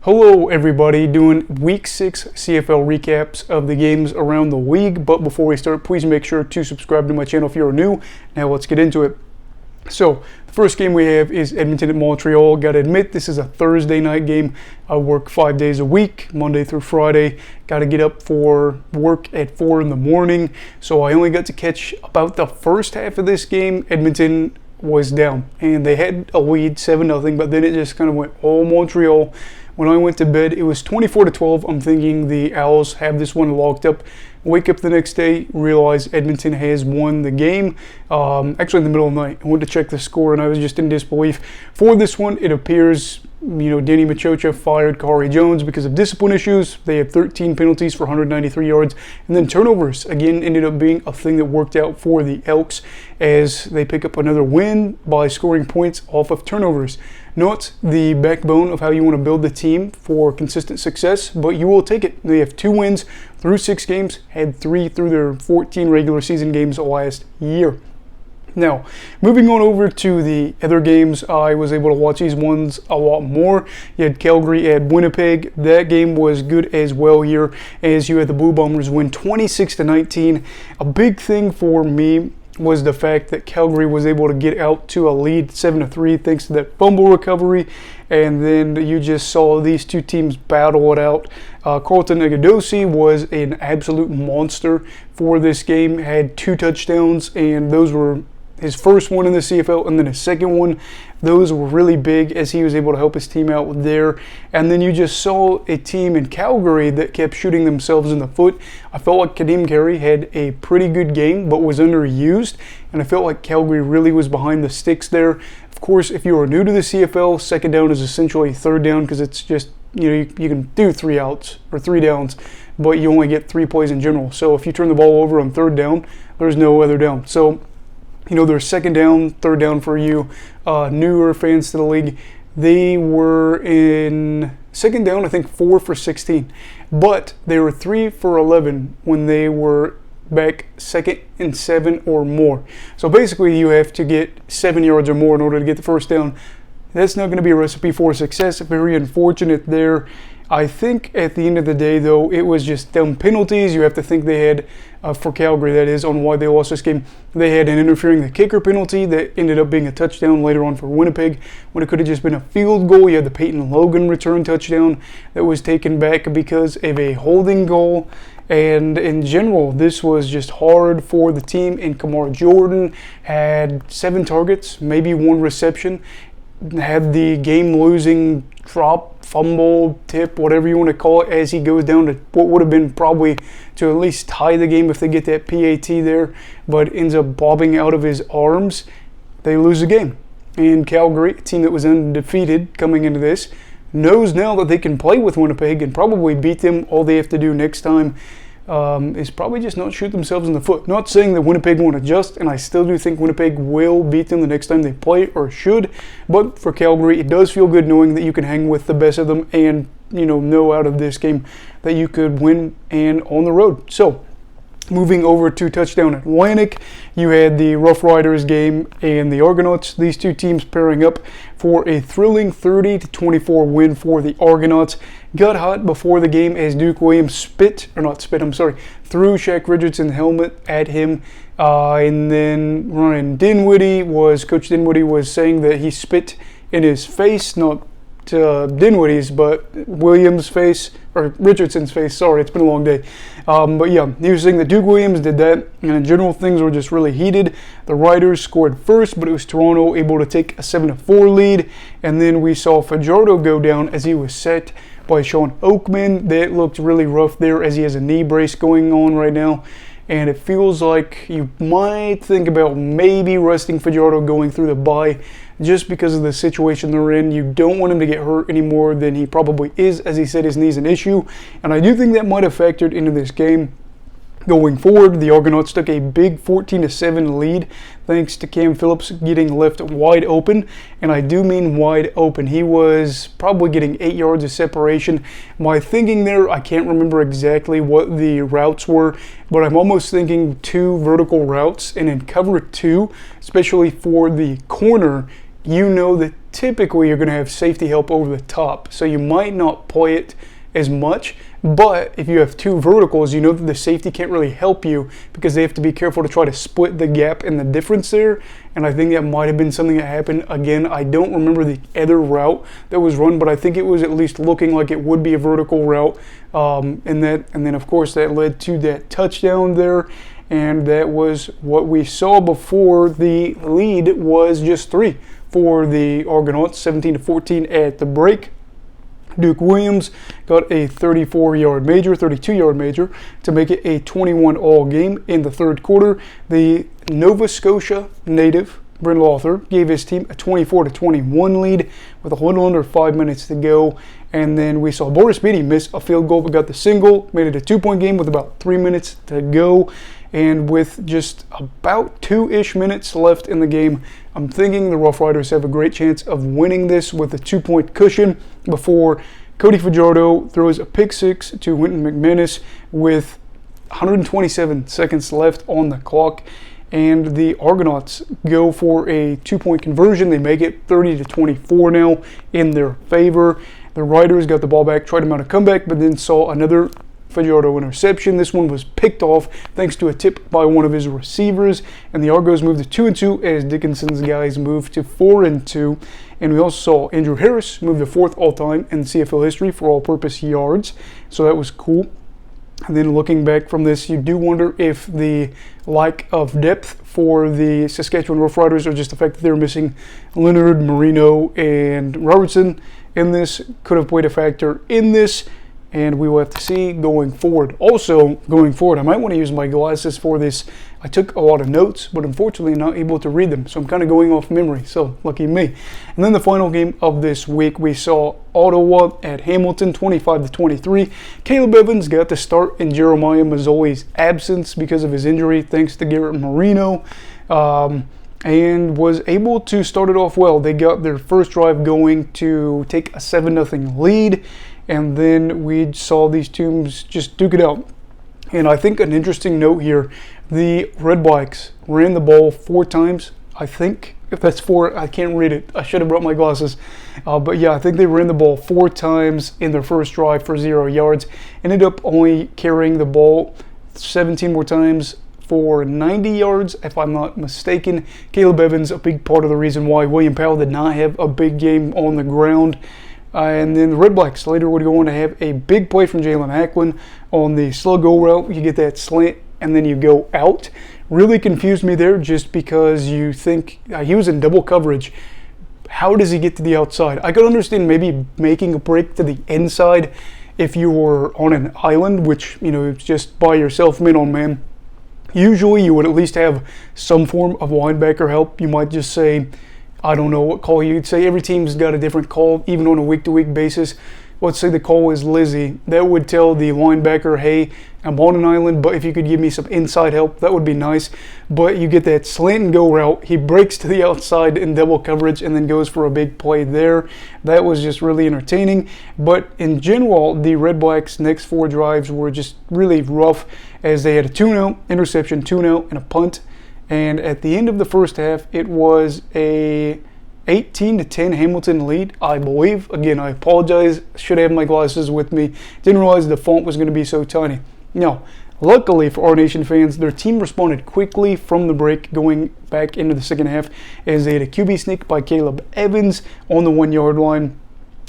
Hello everybody, doing week 6 CFL recaps of the games around the league. But before we start, please make sure to subscribe to my channel if you're new. Now let's get into it. So the first game we have is Edmonton at Montreal. Gotta admit, this is a Thursday night game. I work 5 days a week, Monday through Friday. Gotta get up for work at 4 in the morning. So I only got to catch about the first half of this game. Edmonton was down and they had a lead 7-0, but then it just kind of went all Montreal. When I went to bed, it was 24-12. I'm thinking the Owls have this one locked up. Wake up the next day, realize Edmonton has won the game. Actually, in the middle of the night, I went to check the score, and I was just in disbelief. For this one, it appears, Danny Machocha fired Corey Jones because of discipline issues. They had 13 penalties for 193 yards. And then turnovers, again, ended up being a thing that worked out for the Elks as they pick up another win by scoring points off of turnovers. Not the backbone of how you want to build the team for consistent success, but you will take it. They have 2 wins through 6 games, had 3 through their 14 regular season games last year. Now, moving on over to the other games, I was able to watch these ones a lot more. You had Calgary at Winnipeg. That game was good as well here, as you had the Blue Bombers win 26-19. A big thing for me was the fact that Calgary was able to get out to a lead 7-3 thanks to that fumble recovery, and then you just saw these two teams battle it out. Carlton Agadosi was an absolute monster for this game, had 2 touchdowns, and those were his first one in the CFL and then his second one. Those were really big as he was able to help his team out there. And then you just saw a team in Calgary that kept shooting themselves in the foot. I felt like Kadeem Carey had a pretty good game but was underused, and I felt like Calgary really was behind the sticks there. Of course, if you are new to the CFL, second down is essentially third down because it's just, you can do 3 outs or 3 downs, but you only get 3 plays in general. So if you turn the ball over on third down, there's no other down. So there's second down, third down for you newer fans to the league. They were in second down, I think 4 for 16, but they were 3 for 11 when they were back 2nd and 7 or more. So basically you have to get 7 yards or more in order to get the first down. That's not going to be a recipe for success. Very unfortunate there. I think at the end of the day, though, it was just dumb penalties. You have to think they had, for Calgary that is, on why they lost this game. They had an interfering the kicker penalty that ended up being a touchdown later on for Winnipeg, when it could have just been a field goal. You had the Peyton Logan return touchdown that was taken back because of a holding goal. And in general, this was just hard for the team. And Kamar Jordan had 7 targets, maybe 1 reception, had the game-losing drop, fumble, tip, whatever you want to call it, as he goes down to what would have been probably to at least tie the game if they get that PAT there, but ends up bobbing out of his arms. They lose the game. And Calgary, a team that was undefeated coming into this, knows now that they can play with Winnipeg and probably beat them. All they have to do next time is probably just not shoot themselves in the foot. Not saying that Winnipeg won't adjust, and I still do think Winnipeg will beat them the next time they play, or should. But for Calgary, it does feel good knowing that you can hang with the best of them and, know out of this game that you could win and on the road. So, moving over to Touchdown Atlantic, you had the Rough Riders game and the Argonauts. These two teams pairing up for a thrilling 30-24 win for the Argonauts. Got hot before the game as Duke Williams threw Shaq Richardson's helmet at him. And then Coach Dinwiddie was saying that he spit in his face, not Dinwiddie's, but Williams' face, or Richardson's face, sorry, it's been a long day. But yeah, he was saying that Duke Williams did that, and in general, things were just really heated. The Riders scored first, but it was Toronto able to take a 7-4 lead, and then we saw Fajardo go down as he was set by Sean Oakman. That looked really rough there as he has a knee brace going on right now, and it feels like you might think about maybe resting Fajardo going through the bye just because of the situation they're in. You don't want him to get hurt any more than he probably is, as he said his knee's an issue, and I do think that might have factored into this game. Going forward, the Argonauts took a big 14-7 lead thanks to Cam Phillips getting left wide open, and I do mean wide open. He was probably getting 8 yards of separation. My thinking there, I can't remember exactly what the routes were, but I'm almost thinking 2 vertical routes, and in cover 2, especially for the corner, you know that typically you're going to have safety help over the top. So you might not play it as much, but if you have two verticals, you know that the safety can't really help you because they have to be careful to try to split the gap and the difference there. And I think that might have been something that happened. Again, I don't remember the other route that was run, but I think it was at least looking like it would be a vertical route. And then of course that led to that touchdown there. And that was what we saw before the lead was just 3 for the Argonauts, 17-14 at the break. Duke Williams got a 32-yard major to make it a 21-all game in the third quarter. The Nova Scotia native, Brent Lawther, gave his team a 24-21 lead with a little under 5 minutes to go. And then we saw Boris Beatty miss a field goal but got the single, made it a 2-point game with about 3 minutes to go. And with just about 2-ish minutes left in the game, I'm thinking the Rough Riders have a great chance of winning this with a 2-point cushion before Cody Fajardo throws a pick six to Wynton McManus with 127 seconds left on the clock. And the Argonauts go for a 2-point conversion. They make it 30-24 now in their favor. The Riders got the ball back, tried to mount a comeback, but then saw another Fajardo interception. This one was picked off thanks to a tip by one of his receivers, and the Argos moved to 2-2 as Dickinson's guys moved to 4-2. And we also saw Andrew Harris move to 4th all-time in CFL history for all-purpose yards, so that was cool. And then looking back from this, you do wonder if the lack of depth for the Saskatchewan Roughriders or just the fact that they're missing Leonard, Marino, and Robertson in this could have played a factor in this. And we will have to see going forward. Also, going forward, I might want to use my glasses for this. I took a lot of notes, but unfortunately not able to read them. So I'm kind of going off memory, so lucky me. And then the final game of this week, we saw Ottawa at Hamilton, 25-23. Caleb Evans got the start in Jeremiah Mazzoli's absence because of his injury, thanks to Garrett Marino. And was able to start it off well. They got their first drive going to take a 7-0 lead. And then we saw these teams just duke it out. And I think an interesting note here, the Red Blacks ran the ball 4 times, I think. If that's 4, I can't read it. I should have brought my glasses. But yeah, I think they ran the ball 4 times in their first drive for 0 yards. Ended up only carrying the ball 17 more times for 90 yards, if I'm not mistaken. Caleb Evans, a big part of the reason why William Powell did not have a big game on the ground. And then the Red Blacks later would go on to have a big play from Jalen Acklin on the slow go route. You get that slant and then you go out. Really confused me there just because you think he was in double coverage. How does he get to the outside? I could understand maybe making a break to the inside if you were on an island, which, you know, it's just by yourself, man on man. Usually you would at least have some form of linebacker help. You might just say, I don't know what call you'd say. Every team's got a different call, even on a week-to-week basis. Let's say the call is Lizzie. That would tell the linebacker, hey, I'm on an island, but if you could give me some inside help, that would be nice. But you get that slant and go route. He breaks to the outside in double coverage and then goes for a big play there. That was just really entertaining. But in general, the Red Blacks' next 4 drives were just really rough as they had a 2-0, interception, 2-0, and a punt. And at the end of the first half, it was a 18-10 Hamilton lead, I believe. Again, I apologize. Should have my glasses with me. Didn't realize the font was going to be so tiny. Now, luckily for our Nation fans, their team responded quickly from the break going back into the second half as they had a QB sneak by Caleb Evans on the 1-yard line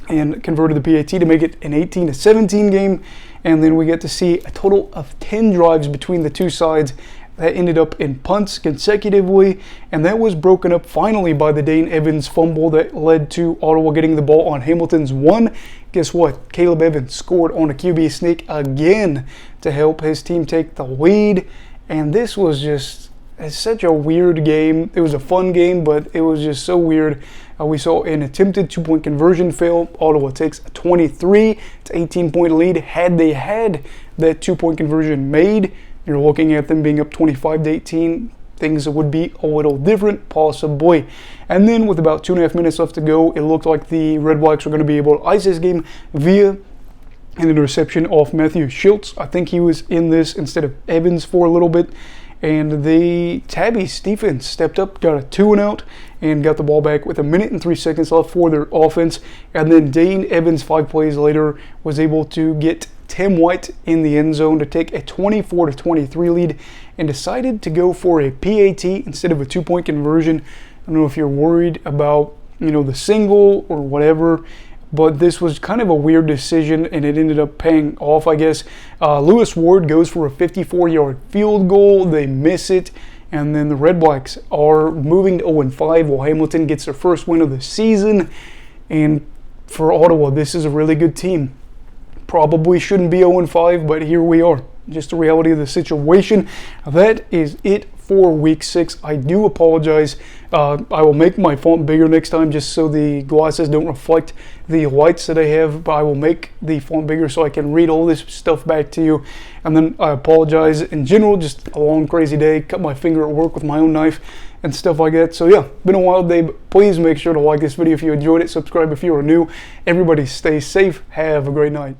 and converted the PAT to make it an 18-17 game. And then we get to see a total of 10 drives between the two sides that ended up in punts consecutively, and that was broken up finally by the Dane Evans fumble that led to Ottawa getting the ball on Hamilton's 1. Guess what? Caleb Evans scored on a QB sneak again to help his team take the lead, and this was just such a weird game. It was a fun game, but it was just so weird. We saw an attempted 2-point conversion fail. Ottawa takes a 23-18 point lead. Had they had that 2-point conversion made, you're looking at them being up 25-18. Things would be a little different, possibly. And then with about 2.5 minutes left to go, it looked like the Red Blacks were going to be able to ice this game via an interception off Matthew Schultz. I think he was in this instead of Evans for a little bit. and the Tabby's defense stepped up, got a 2-and-out, and got the ball back with 1:03 left for their offense. And then Dane Evans, 5 plays later, was able to get Tim White in the end zone to take a 24-23 lead, and decided to go for a PAT instead of a 2-point conversion. I don't know if you're worried about, the single or whatever, but this was kind of a weird decision, and it ended up paying off, I guess. Lewis Ward goes for a 54-yard field goal. They miss it, and then the Red Blacks are moving to 0-5 while Hamilton gets their first win of the season. And for Ottawa, this is a really good team. Probably shouldn't be 0-5, but here we are. Just the reality of the situation. That is it for week 6. I do apologize. I will make my font bigger next time just so the glasses don't reflect the lights that I have, but I will make the font bigger so I can read all this stuff back to you. And then I apologize in general, just a long crazy day, cut my finger at work with my own knife and stuff like that. So yeah, been a wild day, but please make sure to like this video if you enjoyed it, subscribe if you are new. Everybody stay safe, have a great night.